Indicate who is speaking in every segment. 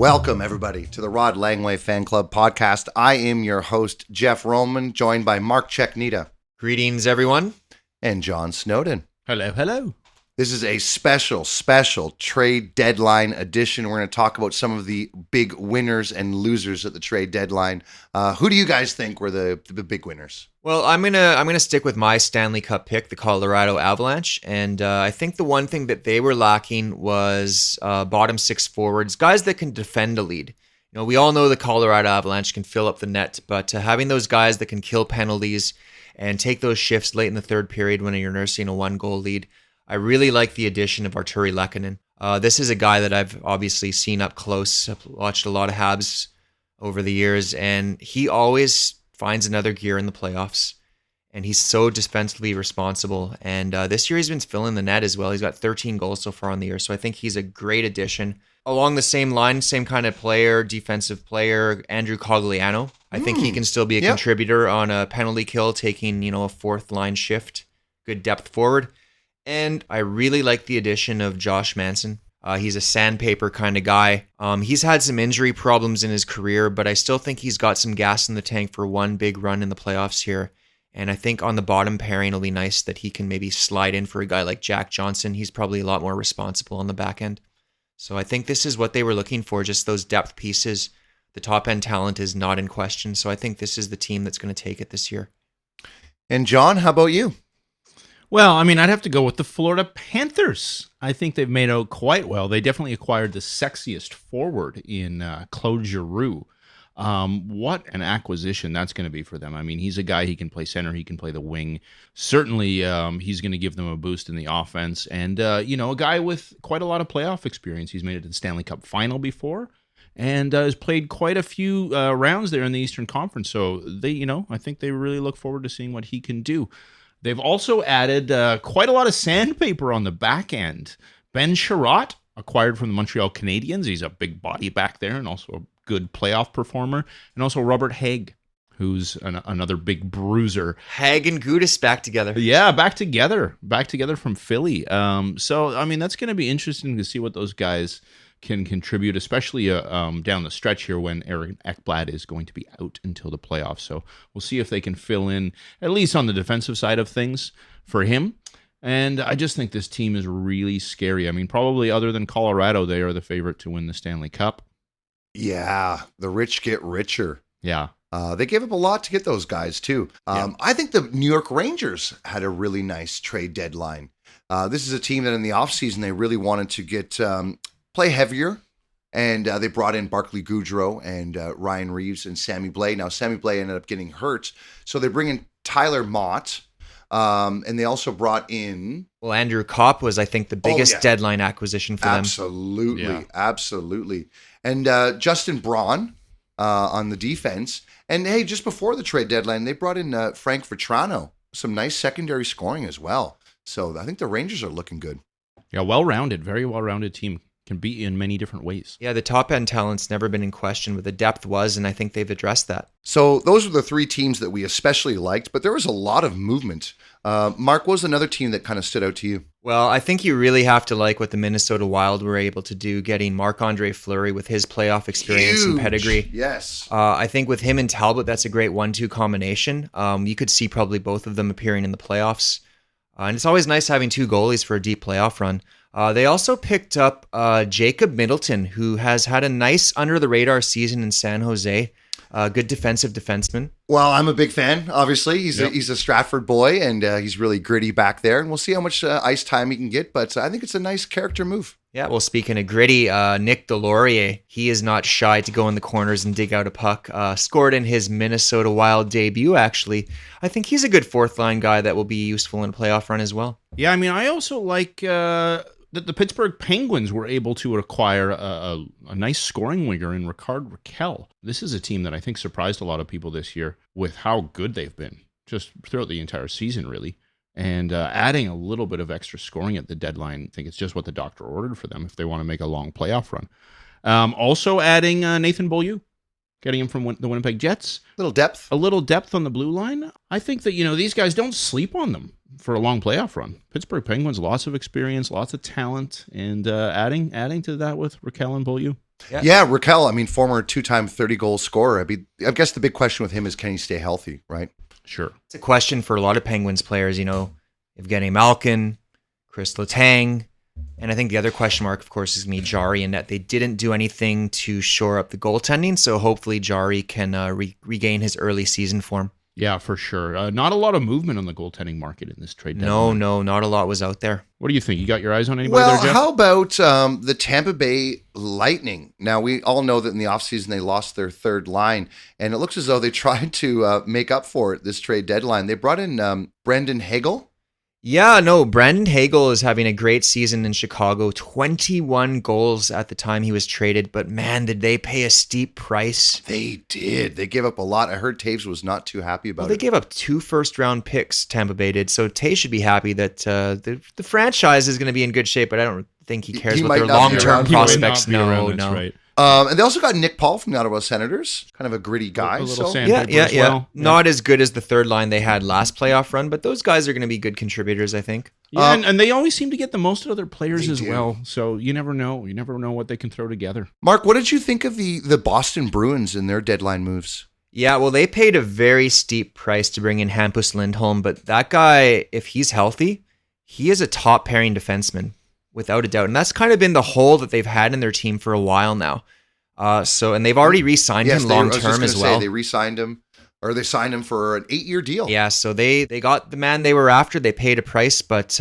Speaker 1: Welcome, everybody, to the Rod Langway Fan Club podcast. I am your host, Geoff Roman, joined by Mark Cheknita.
Speaker 2: Greetings, everyone.
Speaker 1: And John Snowden.
Speaker 3: Hello, hello.
Speaker 1: This is a special trade deadline edition. We're going to talk about some of the big winners and losers at the trade deadline. Who do you guys think were the big winners?
Speaker 2: Well, I'm gonna stick with my Stanley Cup pick, the Colorado Avalanche, and I think the one thing that they were lacking was bottom six forwards, guys that can defend a lead. You know, we all know the Colorado Avalanche can fill up the net, but having those guys that can kill penalties and take those shifts late in the third period when you're nursing a 1-goal lead. I really like the addition of Arturi Lehkonen. This is a guy that I've obviously seen up close. I've watched a lot of Habs over the years, and he always finds another gear in the playoffs. And he's so defensively responsible. And this year he's been filling the net as well. He's got 13 goals so far on the year. So I think he's a great addition. Along the same line, same kind of player, defensive player, Andrew Cogliano. I think he can still be a contributor on a penalty kill, taking, a fourth line shift. Good depth forward. And I really like the addition of Josh Manson. He's a sandpaper kind of guy. He's had some injury problems in his career, but I still think he's got some gas in the tank for one big run in the playoffs here. And I think on the bottom pairing, it'll be nice that he can maybe slide in for a guy like Jack Johnson. He's probably a lot more responsible on the back end. So I think this is what they were looking for, just those depth pieces. The top end talent is not in question. So I think this is the team that's going to take it this year.
Speaker 1: And John, how about you?
Speaker 3: Well, I'd have to go with the Florida Panthers. I think they've made out quite well. They definitely acquired the sexiest forward in Claude Giroux. What an acquisition that's going to be for them. He's a guy, he can play center, he can play the wing. Certainly, he's going to give them a boost in the offense. And, a guy with quite a lot of playoff experience. He's made it to the Stanley Cup final before and has played quite a few rounds there in the Eastern Conference. So, I think they really look forward to seeing what he can do. They've also added quite a lot of sandpaper on the back end. Ben Sherratt, acquired from the Montreal Canadiens. He's a big body back there and also a good playoff performer. And also Robert Haig, who's another big bruiser.
Speaker 2: Haig and Gudis back together.
Speaker 3: Yeah, back together from Philly. That's going to be interesting to see what those guys can contribute, especially down the stretch here when Eric Ekblad is going to be out until the playoffs. So we'll see if they can fill in, at least on the defensive side of things, for him. And I just think this team is really scary. Probably other than Colorado, they are the favorite to win the Stanley Cup.
Speaker 1: Yeah, the rich get richer.
Speaker 3: Yeah.
Speaker 1: They gave up a lot to get those guys, too. I think the New York Rangers had a really nice trade deadline. This is a team that in the offseason, they really wanted to get play heavier, and they brought in Barclay Goodrow and Ryan Reeves and Sammy Blais. Now, Sammy Blais ended up getting hurt, so they bring in Tyler Mott, and they also brought in...
Speaker 2: Well, Andrew Kopp was, I think, the biggest deadline acquisition for them.
Speaker 1: Absolutely. And Justin Braun on the defense. And, hey, just before the trade deadline, they brought in Frank Vetrano, some nice secondary scoring as well. So I think the Rangers are looking good.
Speaker 3: Yeah, well-rounded, very well-rounded team. Can be in many different ways.
Speaker 2: Yeah, the top end talent's never been in question, but the depth was, and I think they've addressed that.
Speaker 1: So those are the three teams that we especially liked, but there was a lot of movement. Mark, what was another team that kind of stood out to you?
Speaker 2: Well, I think you really have to like what the Minnesota Wild were able to do, getting Marc-Andre Fleury with his playoff experience and pedigree.
Speaker 1: Yes.
Speaker 2: I think with him and Talbot, that's a great 1-2 combination. You could see probably both of them appearing in the playoffs. And it's always nice having two goalies for a deep playoff run. They also picked up Jacob Middleton, who has had a nice under-the-radar season in San Jose. Good defensive defenseman.
Speaker 1: Well, I'm a big fan, obviously. He's a Stratford boy, and he's really gritty back there. And we'll see how much ice time he can get, but I think it's a nice character move.
Speaker 2: Yeah, well, speaking of gritty, Nick Delorier, he is not shy to go in the corners and dig out a puck. Scored in his Minnesota Wild debut, actually. I think he's a good fourth-line guy that will be useful in a playoff run as well.
Speaker 3: Yeah, I also like... that the Pittsburgh Penguins were able to acquire a nice scoring winger in Rickard Rakell. This is a team that I think surprised a lot of people this year with how good they've been, just throughout the entire season, really. And adding a little bit of extra scoring at the deadline, I think it's just what the doctor ordered for them if they want to make a long playoff run. Also adding Nathan Beaulieu, getting him from the Winnipeg Jets.
Speaker 1: A little depth on
Speaker 3: the blue line. I think that, these guys, don't sleep on them for a long playoff run. Pittsburgh Penguins, lots of experience, lots of talent, and adding to that with Rakell and Beaulieu.
Speaker 1: Yeah, Raquel, I mean, former 2-time 30-goal scorer. I guess the big question with him is, can he stay healthy, right?
Speaker 3: Sure.
Speaker 2: It's a question for a lot of Penguins players, Evgeny Malkin, Chris Letang, and I think the other question mark, of course, is going to be Jari, in that they didn't do anything to shore up the goaltending, so hopefully Jari can regain his early season form.
Speaker 3: Yeah, for sure. Not a lot of movement on the goaltending market in this trade deadline.
Speaker 2: No, not a lot was out there.
Speaker 3: What do you think? You got your eyes on anybody there, Geoff?
Speaker 1: How about the Tampa Bay Lightning? Now, we all know that in the offseason they lost their third line, and it looks as though they tried to make up for it this trade deadline. They brought in Brendan Hagel.
Speaker 2: Yeah, no, Brandon Hagel is having a great season in Chicago. 21 goals at the time he was traded, but man, did they pay a steep price.
Speaker 1: They did. They gave up a lot. I heard Taves was not too happy about
Speaker 2: They
Speaker 1: it.
Speaker 2: gave up 2 first-round picks, Tampa Bay did, so Taves should be happy that the franchise is going to be in good shape, but I don't think he cares
Speaker 1: He
Speaker 2: about
Speaker 1: might
Speaker 2: their
Speaker 1: not be
Speaker 2: long-term
Speaker 1: around. He
Speaker 3: might
Speaker 2: prospects.
Speaker 3: not be around,
Speaker 2: No,
Speaker 3: that's
Speaker 2: no.
Speaker 3: right.
Speaker 1: And they also got Nick Paul from the Ottawa Senators, kind of a gritty guy.
Speaker 3: A little
Speaker 1: so
Speaker 3: sandpaper
Speaker 2: Yeah.
Speaker 3: as well.
Speaker 2: Not as good as the third line they had last playoff run, but those guys are going to be good contributors, I think.
Speaker 3: Yeah, and they always seem to get the most out of their players
Speaker 1: They
Speaker 3: as
Speaker 1: do.
Speaker 3: well. So you never know. You never know what they can throw together.
Speaker 1: Mark, what did you think of the Boston Bruins and their deadline moves?
Speaker 2: Yeah, well, they paid a very steep price to bring in Hampus Lindholm, but that guy, if he's healthy, he is a top pairing defenseman, without a doubt. And that's kind of been the hole that they've had in their team for a while now. And they've already re-signed him long-term as well.
Speaker 1: They re-signed him, or they signed him for an 8-year deal.
Speaker 2: Yeah, so they got the man they were after. They paid a price, but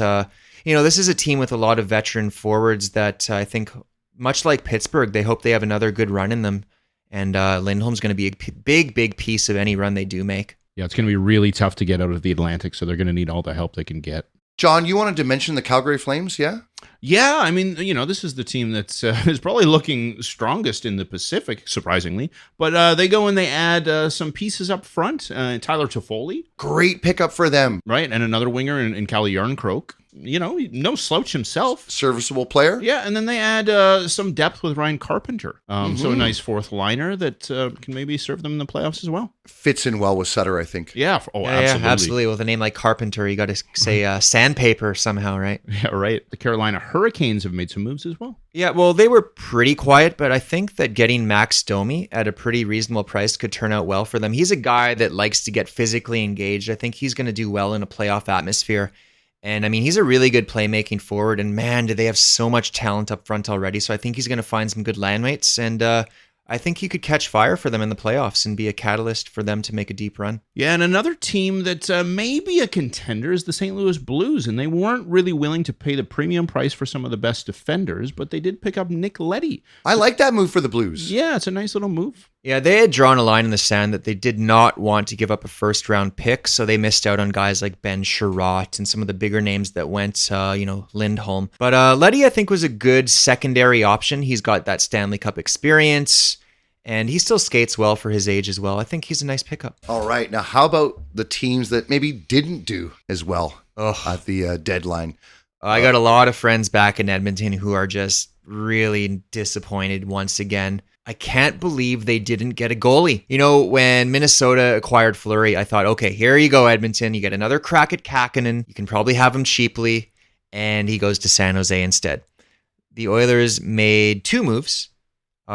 Speaker 2: this is a team with a lot of veteran forwards that I think, much like Pittsburgh, they hope they have another good run in them. And Lindholm's going to be a big piece of any run they do make.
Speaker 3: Yeah, it's going to be really tough to get out of the Atlantic, so they're going to need all the help they can get.
Speaker 1: John, you wanted to mention the Calgary Flames, yeah?
Speaker 3: Yeah, I mean, this is the team that is probably looking strongest in the Pacific, surprisingly. But they go and they add some pieces up front. Tyler Toffoli,
Speaker 1: Great pickup for them.
Speaker 3: right? And another winger in Calle Yarncroke. No slouch himself.
Speaker 1: Serviceable player.
Speaker 3: Yeah, and then they add some depth with Ryan Carpenter. So a nice fourth liner that can maybe serve them in the playoffs as well.
Speaker 1: Fits in well with Sutter, I think.
Speaker 3: Yeah, absolutely.
Speaker 2: With a name like Carpenter, you got to say sandpaper somehow, right?
Speaker 3: Yeah, right. The Carolina Hurricanes have made some moves as well.
Speaker 2: Yeah, well, they were pretty quiet, but I think that getting Max Domi at a pretty reasonable price could turn out well for them. He's a guy that likes to get physically engaged. I think he's going to do well in a playoff atmosphere. And I mean, he's a really good playmaking forward, and man, do they have so much talent up front already. So I think he's going to find some good landmates, and I think he could catch fire for them in the playoffs and be a catalyst for them to make a deep run.
Speaker 3: Yeah, and another team that may be a contender is the St. Louis Blues, and they weren't really willing to pay the premium price for some of the best defenders, but they did pick up Nick Leddy.
Speaker 1: I like that move for the Blues.
Speaker 3: Yeah, it's a nice little move.
Speaker 2: Yeah, they had drawn a line in the sand that they did not want to give up a first-round pick, so they missed out on guys like Ben Sherratt and some of the bigger names that went, Lindholm. But Leddy, I think, was a good secondary option. He's got that Stanley Cup experience, and he still skates well for his age as well. I think he's a nice pickup.
Speaker 1: All right. Now, how about the teams that maybe didn't do as well at the deadline?
Speaker 2: I got a lot of friends back in Edmonton who are just really disappointed once again. I can't believe they didn't get a goalie. When Minnesota acquired Fleury, I thought, okay, here you go, Edmonton. You get another crack at Kakkonen. You can probably have him cheaply. And he goes to San Jose instead. The Oilers made 2 moves.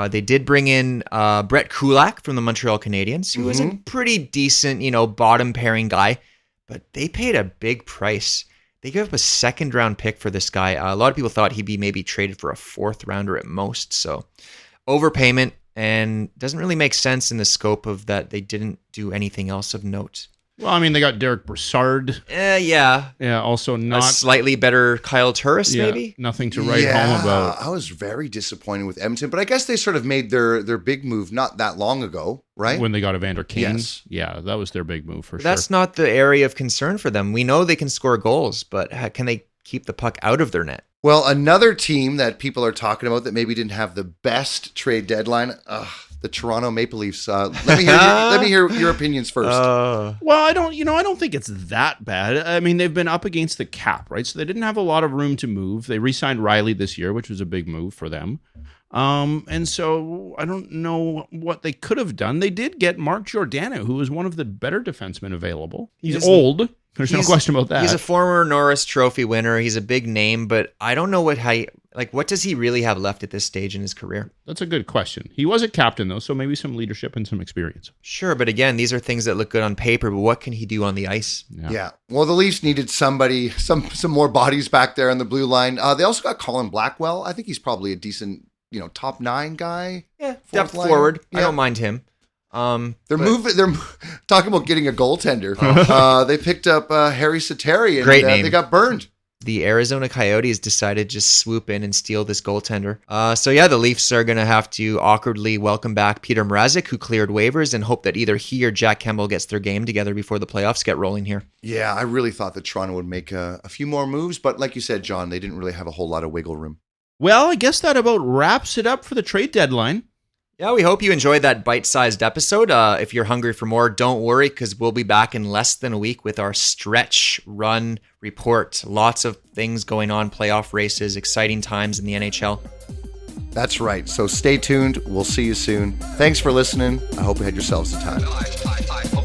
Speaker 2: They did bring in Brett Kulak from the Montreal Canadiens, who was a pretty decent, bottom pairing guy. But they paid a big price. They gave up a second-round pick for this guy. A lot of people thought he'd be maybe traded for a 4th rounder at most. So overpayment, and doesn't really make sense in the scope of that they didn't do anything else of note.
Speaker 3: Well, I mean, they got Derek Brassard.
Speaker 2: Yeah.
Speaker 3: Yeah, also
Speaker 2: A
Speaker 3: not
Speaker 2: slightly better Kyle Turris, maybe?
Speaker 3: nothing to write home about.
Speaker 1: I was very disappointed with Edmonton, but I guess they sort of made their big move not that long ago, right?
Speaker 3: When they got Evander Kane.
Speaker 1: Yes.
Speaker 3: Yeah, that was their big move for sure.
Speaker 2: That's not the area of concern for them. We know they can score goals, but can they keep the puck out of their net?
Speaker 1: Well, another team that people are talking about that maybe didn't have the best trade deadline, the Toronto Maple Leafs. Let me hear your opinions first.
Speaker 3: Well, I don't think it's that bad. I mean, they've been up against the cap, right? So they didn't have a lot of room to move. They re-signed Riley this year, which was a big move for them. And so I don't know what they could have done. They did get Mark Giordano, who was one of the better defensemen available. He's old. There's no question about that.
Speaker 2: He's a former Norris Trophy winner. He's a big name, but I don't know what does he really have left at this stage in his career?
Speaker 3: That's a good question. He was a captain, though, so maybe some leadership and some experience.
Speaker 2: Sure, but again, these are things that look good on paper, but what can he do on the ice?
Speaker 1: Yeah. Well, the Leafs needed somebody, some more bodies back there on the blue line. They also got Colin Blackwell. I think he's probably a decent, top 9 guy.
Speaker 2: Yeah, depth forward.
Speaker 1: Yeah.
Speaker 2: I don't mind him.
Speaker 1: They're talking about getting a goaltender. They picked up Harry Sateri, and
Speaker 2: Great name.
Speaker 1: They got burned.
Speaker 2: The Arizona Coyotes decided to just swoop in and steal this goaltender. The Leafs are going to have to awkwardly welcome back Peter Mrazek, who cleared waivers, and hope that either he or Jack Campbell gets their game together before the playoffs get rolling here.
Speaker 1: Yeah, I really thought that Toronto would make a few more moves, but like you said, John, they didn't really have a whole lot of wiggle room.
Speaker 3: Well, I guess that about wraps it up for the trade deadline.
Speaker 2: Yeah, we hope you enjoyed that bite-sized episode. If you're hungry for more, don't worry, because we'll be back in less than a week with our stretch run report. Lots of things going on, playoff races, exciting times in the NHL.
Speaker 1: That's right. So stay tuned. We'll see you soon. Thanks for listening. I hope you had yourselves a time.